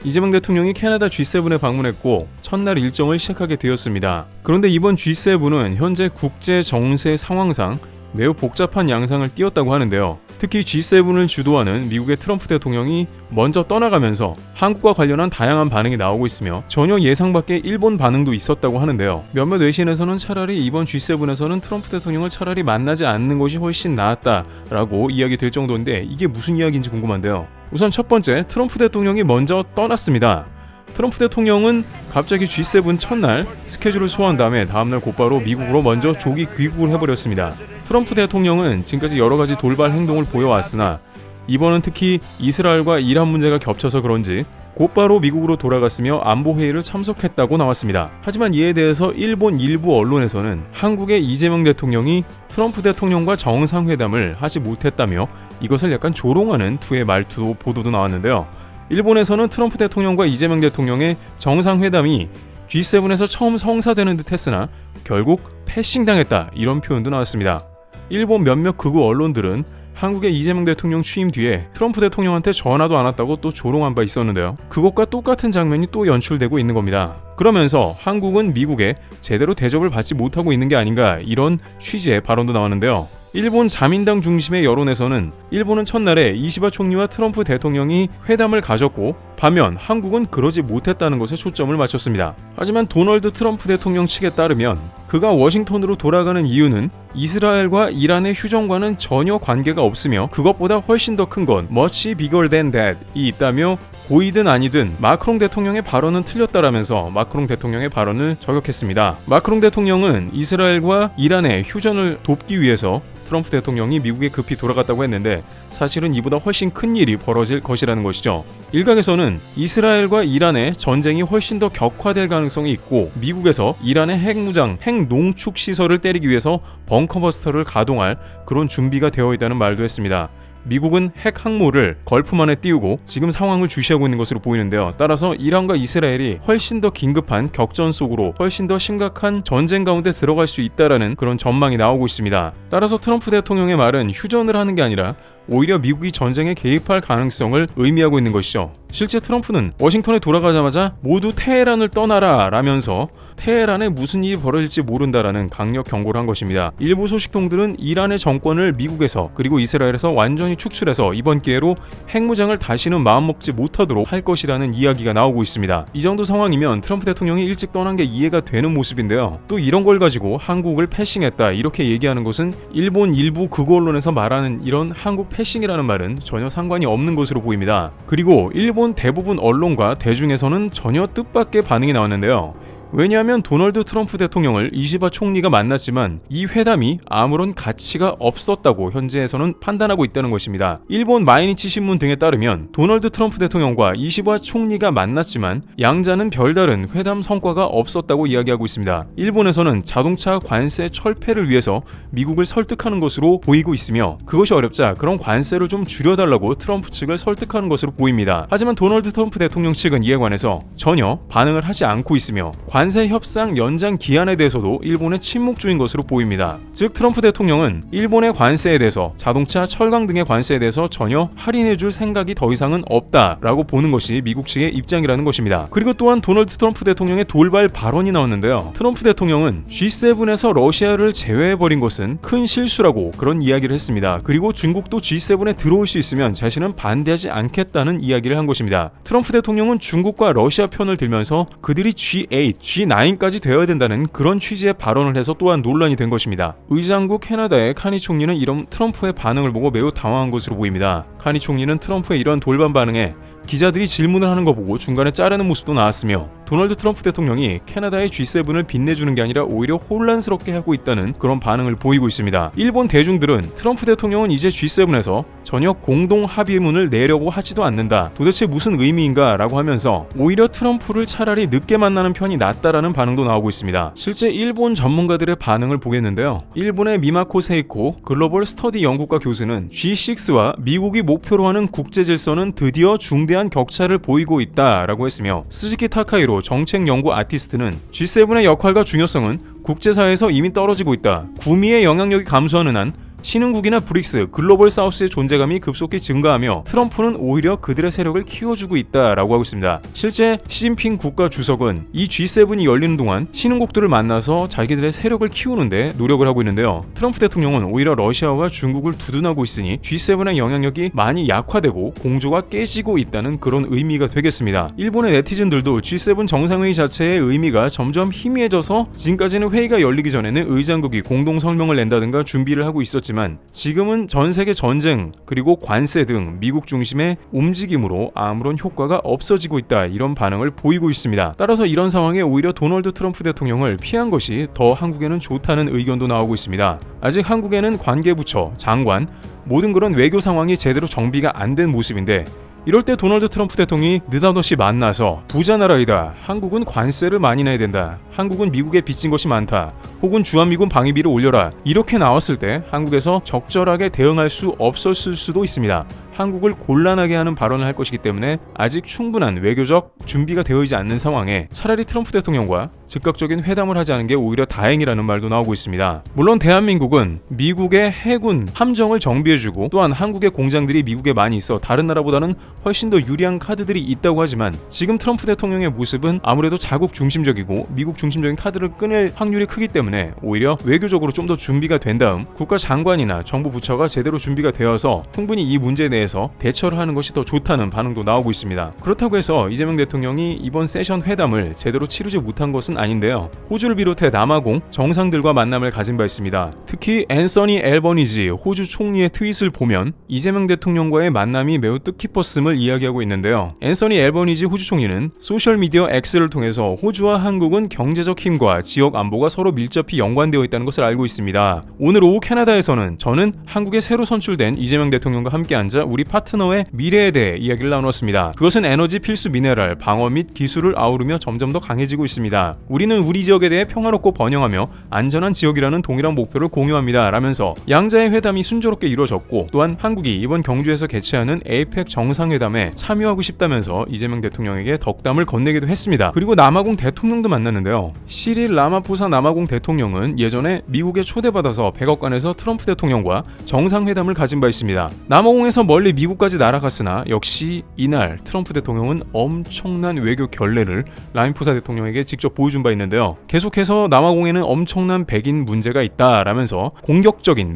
이재명 대통령이 캐나다 G7에 방문했고 첫날 일정을 시작하게 되었습니다. 그런데 이번 G7은 현재 국제 정세 상황상 매우 복잡한 양상을 띄었다고 하는데요. 특히 G7을 주도하는 미국의 트럼프 대통령이 먼저 떠나가면서 한국과 관련한 다양한 반응이 나오고 있으며 전혀 예상 밖의 일본 반응도 있었다고 하는데요. 몇몇 외신에서는 차라리 이번 G7에서는 트럼프 대통령을 차라리 만나지 않는 것이 훨씬 나았다라고 이야기 될 정도인데 이게 무슨 이야기인지 궁금한데요. 우선 첫 번째, 트럼프 대통령이 먼저 떠났습니다. 트럼프 대통령은 갑자기 G7 첫날 스케줄을 소화한 다음에 다음날 곧바로 미국으로 먼저 조기 귀국을 해버렸습니다. 트럼프 대통령은 지금까지 여러가지 돌발 행동을 보여왔으나 이번은 특히 이스라엘과 이란 문제가 겹쳐서 그런지 곧바로 미국으로 돌아갔으며 안보회의를 참석했다고 나왔습니다. 하지만 이에 대해서 일본 일부 언론에서는 한국의 이재명 대통령이 트럼프 대통령과 정상회담을 하지 못했다며 이것을 약간 조롱하는 투의 말투도 보도도 나왔는데요. 일본에서는 트럼프 대통령과 이재명 대통령의 정상회담이 G7에서 처음 성사되는 듯 했으나 결국 패싱당했다 이런 표현도 나왔습니다. 일본 몇몇 극우 언론들은 한국의 이재명 대통령 취임 뒤에 트럼프 대통령한테 전화도 안 왔다고 또 조롱한 바 있었는데요. 그것과 똑같은 장면이 또 연출되고 있는 겁니다. 그러면서 한국은 미국에 제대로 대접을 받지 못하고 있는 게 아닌가 이런 취지의 발언도 나왔는데요. 일본 자민당 중심의 여론에서는 일본은 첫날에 이시바 총리와 트럼프 대통령이 회담을 가졌고 반면 한국은 그러지 못했다는 것에 초점을 맞췄습니다. 하지만 도널드 트럼프 대통령 측에 따르면 그가 워싱턴으로 돌아가는 이유는 이스라엘과 이란의 휴전과는 전혀 관계가 없으며 그것보다 훨씬 더 큰 건 much bigger than that이 있다며 고이든 아니든 마크롱 대통령의 발언은 틀렸다라면서 마크롱 대통령의 발언을 저격했습니다. 마크롱 대통령은 이스라엘과 이란의 휴전을 돕기 위해서 트럼프 대통령이 미국에 급히 돌아갔다고 했는데 사실은 이보다 훨씬 큰 일이 벌어질 것이라는 것이죠. 일각에서는 이스라엘과 이란의 전쟁이 훨씬 더 격화될 가능성이 있고 미국에서 이란의 핵무장, 핵농축 시설을 때리기 위해서 벙커버스터를 가동할 그런 준비가 되어 있다는 말도 했습니다. 미국은 핵 항모를 걸프만에 띄우고 지금 상황을 주시하고 있는 것으로 보이는데요. 따라서 이란과 이스라엘이 훨씬 더 긴급한 격전 속으로 훨씬 더 심각한 전쟁 가운데 들어갈 수 있다라는 그런 전망이 나오고 있습니다. 따라서 트럼프 대통령의 말은 휴전을 하는 게 아니라 오히려 미국이 전쟁에 개입할 가능성을 의미하고 있는 것이죠. 실제 트럼프는 워싱턴에 돌아가자마자 모두 테헤란을 떠나라 라면서 테헤란에 무슨 일이 벌어질지 모른다라는 강력 경고를 한 것입니다. 일부 소식통들은 이란의 정권을 미국에서 그리고 이스라엘에서 완전히 축출해서 이번 기회로 핵무장을 다시는 마음먹지 못하도록 할 것이라는 이야기가 나오고 있습니다. 이 정도 상황이면 트럼프 대통령이 일찍 떠난 게 이해가 되는 모습인데요. 또 이런 걸 가지고 한국을 패싱했다 이렇게 얘기하는 것은 일본 일부 극우 언론에서 말하는 이런 한국 패싱이라는 말은 전혀 상관이 없는 것으로 보입니다. 그리고 일본 대부분 언론과 대중에서는 전혀 뜻밖의 반응이 나왔는데요. 왜냐하면 도널드 트럼프 대통령을 이시바 총리가 만났지만 이 회담이 아무런 가치가 없었다고 현재에서는 판단하고 있다는 것입니다. 일본 마이니치 신문 등에 따르면 도널드 트럼프 대통령과 이시바 총리가 만났지만 양자는 별다른 회담 성과가 없었다고 이야기하고 있습니다. 일본에서는 자동차 관세 철폐를 위해서 미국을 설득하는 것으로 보이고 있으며 그것이 어렵자 그런 관세를 좀 줄여달라고 트럼프 측을 설득하는 것으로 보입니다. 하지만 도널드 트럼프 대통령 측은 이에 관해서 전혀 반응을 하지 않고 있으며 관세 협상 연장 기한에 대해서도 일본의 침묵주인 것으로 보입니다. 즉 트럼프 대통령은 일본의 관세에 대해서 자동차, 철강 등의 관세에 대해서 전혀 할인해줄 생각이 더 이상은 없다라고 보는 것이 미국 측의 입장이라는 것입니다. 그리고 또한 도널드 트럼프 대통령의 돌발 발언이 나왔는데요. 트럼프 대통령은 G7에서 러시아를 제외해버린 것은 큰 실수라고 그런 이야기를 했습니다. 그리고 중국도 G7에 들어올 수 있으면 자신은 반대하지 않겠다는 이야기를 한 것입니다. 트럼프 대통령은 중국과 러시아 편을 들면서 그들이 G8, G9까지 되어야 된다는 그런 취지의 발언을 해서 또한 논란이 된 것입니다. 의장국 캐나다의 카니 총리는 이런 트럼프의 반응을 보고 매우 당황한 것으로 보입니다. 카니 총리는 트럼프의 이런 돌발 반응에 기자들이 질문을 하는 거 보고 중간에 자르는 모습도 나왔으며 도널드 트럼프 대통령이 캐나다의 G7을 빛내주는 게 아니라 오히려 혼란스럽게 하고 있다는 그런 반응을 보이고 있습니다. 일본 대중들은 트럼프 대통령은 이제 G7에서 전혀 공동 합의문을 내려고 하지도 않는다. 도대체 무슨 의미인가 라고 하면서 오히려 트럼프를 차라리 늦게 만나는 편이 낫다라는 반응도 나오고 있습니다. 실제 일본 전문가들의 반응을 보겠는데요. 일본의 미마코 세이코 글로벌 스터디 연구과 교수는 G6와 미국이 목표로 하는 국제 질서는 드디어 중대한 격차를 보이고 있다라고 했으며 스즈키 타카이로 정책 연구 아티스트는 G7의 역할과 중요성은 국제사회에서 이미 떨어지고 있다. 구미의 영향력이 감소하는 한 신흥국이나 브릭스, 글로벌 사우스의 존재감이 급속히 증가하며 트럼프는 오히려 그들의 세력을 키워주고 있다라고 하고 있습니다. 실제 시진핑 국가 주석은 이 G7이 열리는 동안 신흥국들을 만나서 자기들의 세력을 키우는데 노력을 하고 있는데요. 트럼프 대통령은 오히려 러시아와 중국을 두둔하고 있으니 G7의 영향력이 많이 약화되고 공조가 깨지고 있다는 그런 의미가 되겠습니다. 일본의 네티즌들도 G7 정상회의 자체의 의미가 점점 희미해져서 지금까지는 회의가 열리기 전에는 의장국이 공동 성명을 낸다든가 준비를 하고 있었지만 지금은 전 세계 전쟁 그리고 관세 등 미국 중심의 움직임으로 아무런 효과가 없어지고 있다, 이런 반응을 보이고 있습니다. 따라서 이런 상황에 오히려 도널드 트럼프 대통령을 피한 것이 더 한국에는 좋다는 의견도 나오고 있습니다. 아직 한국에는 관계부처, 장관, 모든 그런 외교 상황이 제대로 정비가 안 된 모습인데 이럴 때 도널드 트럼프 대통령이 느닷없이 만나서 부자 나라이다, 한국은 관세를 많이 내야 된다, 한국은 미국에 빚진 것이 많다, 혹은 주한미군 방위비를 올려라, 이렇게 나왔을 때 한국에서 적절하게 대응할 수 없었을 수도 있습니다. 한국을 곤란하게 하는 발언을 할 것이기 때문에 아직 충분한 외교적 준비가 되어 있지 않는 상황에 차라리 트럼프 대통령과 즉각적인 회담을 하지 않은 게 오히려 다행이라는 말도 나오고 있습니다. 물론 대한민국은 미국의 해군 함정을 정비해주고 또한 한국의 공장들이 미국에 많이 있어 다른 나라보다는 훨씬 더 유리한 카드들이 있다고 하지만 지금 트럼프 대통령의 모습은 아무래도 자국 중심적이고 미국 중심적인 카드를 꺼낼 확률이 크기 때문에 오히려 외교적으로 좀 더 준비가 된 다음 국가 장관이나 정부 부처가 제대로 준비가 되어서 충분히 이 문제에 대해서 대처를 하는 것이 더 좋다는 반응도 나오고 있습니다. 그렇다고 해서 이재명 대통령이 이번 세션 회담을 제대로 치르지 못한 것은 아닌데요. 호주를 비롯해 남아공 정상들과 만남을 가진 바 있습니다. 특히 앤서니 앨버니지 호주 총리의 트윗을 보면 이재명 대통령과의 만남이 매우 뜻깊었음을 이야기하고 있는데요. 앤서니 앨버니지 호주 총리는 소셜미디어 X를 통해서 호주와 한국은 경제적 힘과 지역 안보가 서로 밀접히 연관되어 있다는 것을 알고 있습니다. 오늘 오후 캐나다에서는 저는 한국에 새로 선출된 이재명 대통령과 함께 앉아 우리 파트너의 미래에 대해 이야기를 나눴습니다. 그것은 에너지, 필수 미네랄, 방어 및 기술을 아우르며 점점 더 강해지고 있습니다. 우리는 우리 지역에 대해 평화롭고 번영하며 안전한 지역이라는 동일한 목표를 공유합니다, 라면서 양자의 회담이 순조롭게 이루어졌고 또한 한국이 이번 경주에서 개최하는 에이펙 정상회담에 참여하고 싶다면서 이재명 대통령에게 덕담을 건네기도 했습니다. 그리고 남아공 대통령도 만났는데요. 시릴 라마포사 남아공 대통령은 예전에 미국에 초대받아서 백악관에서 트럼프 대통령과 정상회담을 가진 바 있습니다. 남아공에서 멀리 미국까지 날아갔으나 역시 이날 트럼프 대통령은 엄청난 외교 결례를 라마포사 대통령에게 직접 보여준 바 있는데요. 계속해서 남아공에는 엄청난 백인 문제가 있다라면서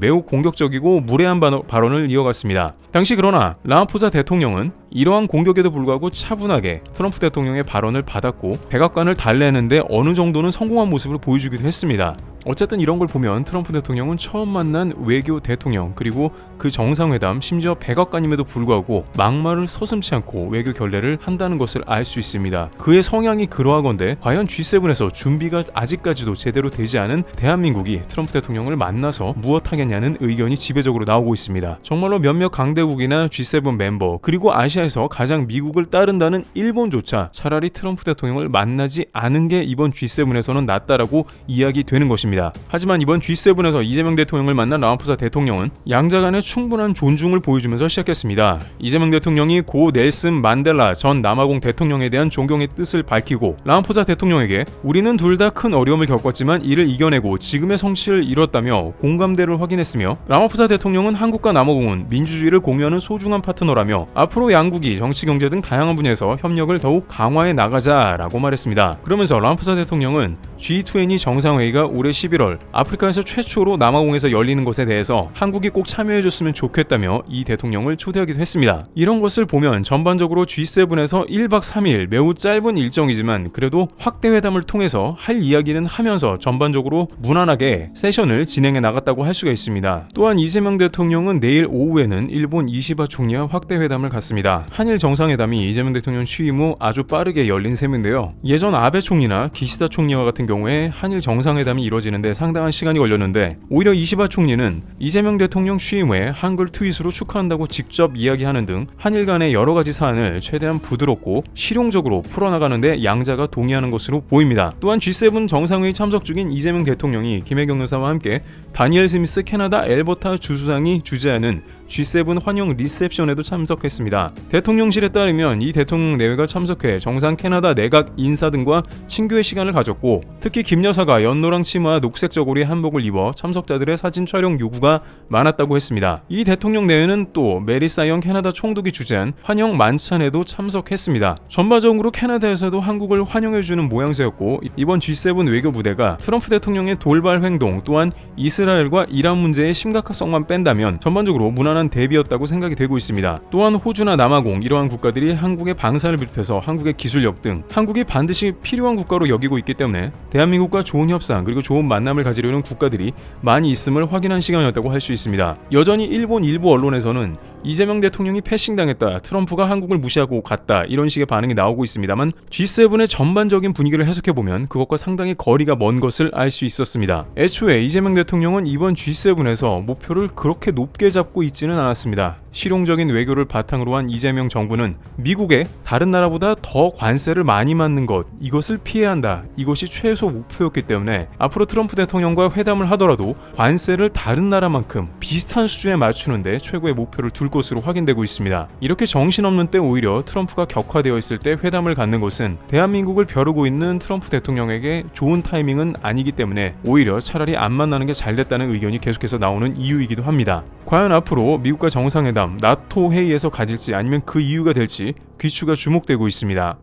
매우 공격적이고 무례한 발언을 이어갔습니다. 당시 그러나 라마포사 대통령은 이러한 공격에도 불구하고 차분하게 트럼프 대통령의 발언을 받았고 백악관을 달래는데 어느 정도는 성공한 모습을 보여주기도 했습니다. 어쨌든 이런 걸 보면 트럼프 대통령은 처음 만난 외교 대통령 그리고 그 정상회담 심지어 백악관임에도 불구하고 막말을 서슴지 않고 외교 결례를 한다는 것을 알 수 있습니다. 그의 성향이 그러하건대 과연 G7에서 준비가 아직까지도 제대로 되지 않은 대한민국이 트럼프 대통령을 만나서 무엇 하겠냐는 의견이 지배적으로 나오고 있습니다. 정말로 몇몇 강대국이나 G7 멤버 그리고 아시아에서 가장 미국을 따른다는 일본조차 차라리 트럼프 대통령을 만나지 않은 게 이번 G7에서는 낫다라고 이야기되는 것입니다. 하지만 이번 G7에서 이재명 대통령을 만난 라마포사 대통령은 양자 간의 충분한 존중을 보여주면서 시작했습니다. 이재명 대통령이 고 넬슨 만델라 전 남아공 대통령에 대한 존경의 뜻을 밝히고 라마포사 대통령에게 우리는 둘 다 큰 어려움을 겪었지만 이를 이겨내고 지금의 성취를 이뤘다며 공감대를 확인했으며 라마포사 대통령은 한국과 남아공은 민주주의를 공유하는 소중한 파트너라며 앞으로 양국이 정치, 경제 등 다양한 분야에서 협력을 더욱 강화해 나가자라고 말했습니다. 그러면서 라마포사 대통령은 G20 정상회의가 올해 11월 아프리카에서 최초로 남아공에서 열리는 것에 대해서 한국이 꼭 참여해줬으면 좋겠다며 이 대통령을 초대하기도 했습니다. 이런 것을 보면 전반적으로 G7에서 1박 3일 매우 짧은 일정이지만 그래도 확대 회담을 통해서 할 이야기는 하면서 전반적으로 무난하게 세션을 진행해 나갔다고 할 수가 있습니다. 또한 이재명 대통령은 내일 오후에는 일본 이시바 총리와 확대 회담을 갖습니다. 한일 정상회담이 이재명 대통령 취임 후 아주 빠르게 열린 셈인데요. 예전 아베 총리나 기시다 총리와 같은 경우에 한일 정상회담이 이루어지는데 상당한 시간이 걸렸는데 오히려 이시바 총리는 이재명 대통령 취임 후에 한글 트윗으로 축하한다고 직접 이야기하는 등 한일 간의 여러 가지 사안을 최대한 부드럽고 실용적으로 풀어나가는데 양자가 동의하는 것으로 보입니다. 또한 G7 정상회의 참석 중인 이재명 대통령이 김혜경 여사와 함께 다니엘 스미스 캐나다 엘버타 주수상이 주재하는 G7 환영 리셉션에도 참석했습니다. 대통령실에 따르면 이 대통령 내외가 참석해 정상 캐나다 내각 인사 등과 친교의 시간을 가졌고, 특히 김 여사가 연노랑 치마와 녹색 저고리 한복을 입어 참석자들의 사진 촬영 요구가 많았다고 했습니다. 이 대통령 내외는 또 메리사 영 캐나다 총독이 주재한 환영 만찬에도 참석했습니다. 전반적으로 캐나다에서도 한국을 환영해주는 모양새였고, 이번 G7 외교 무대가 트럼프 대통령의 돌발 행동 또한 이스라엘과 이란 문제의 심각성만 뺀다면 전반적으로 무난한 대비였다고 생각이 되고 있습니다. 또한 호주나 남아공 이러한 국가들이 한국의 방사를 비롯해서 한국의 기술력 등 한국이 반드시 필요한 국가로 여기고 있기 때문에 대한민국과 좋은 협상 그리고 좋은 만남을 가지려는 국가들이 많이 있음을 확인한 시간이었다고 할 수 있습니다. 여전히 일본 일부 언론에서는 이재명 대통령이 패싱당했다, 트럼프가 한국을 무시하고 갔다, 이런 식의 반응이 나오고 있습니다만, G7의 전반적인 분위기를 해석해보면 그것과 상당히 거리가 먼 것을 알 수 있었습니다. 애초에 이재명 대통령은 이번 G7에서 목표를 그렇게 높게 잡고 있지는 않았습니다. 실용적인 외교를 바탕으로 한 이재명 정부는 미국에 다른 나라보다 더 관세를 많이 맞는 것, 이것을 피해야 한다, 이것이 최소 목표였기 때문에 앞으로 트럼프 대통령과 회담을 하더라도 관세를 다른 나라만큼 비슷한 수준에 맞추는데 최고의 목표를 둘 것으로 확인되고 있습니다. 이렇게 정신없는 때 오히려 트럼프가 격화되어 있을 때 회담을 갖는 것은 대한민국을 벼르고 있는 트럼프 대통령에게 좋은 타이밍은 아니기 때문에 오히려 차라리 안 만나는 게 잘됐다는 의견이 계속해서 나오는 이유이기도 합니다. 과연 앞으로 미국과 정상회담, 나토 회의에서 가질지 아니면 그 이유가 될지 귀추가 주목되고 있습니다.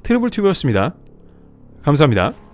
트리블TV였습니다. 감사합니다.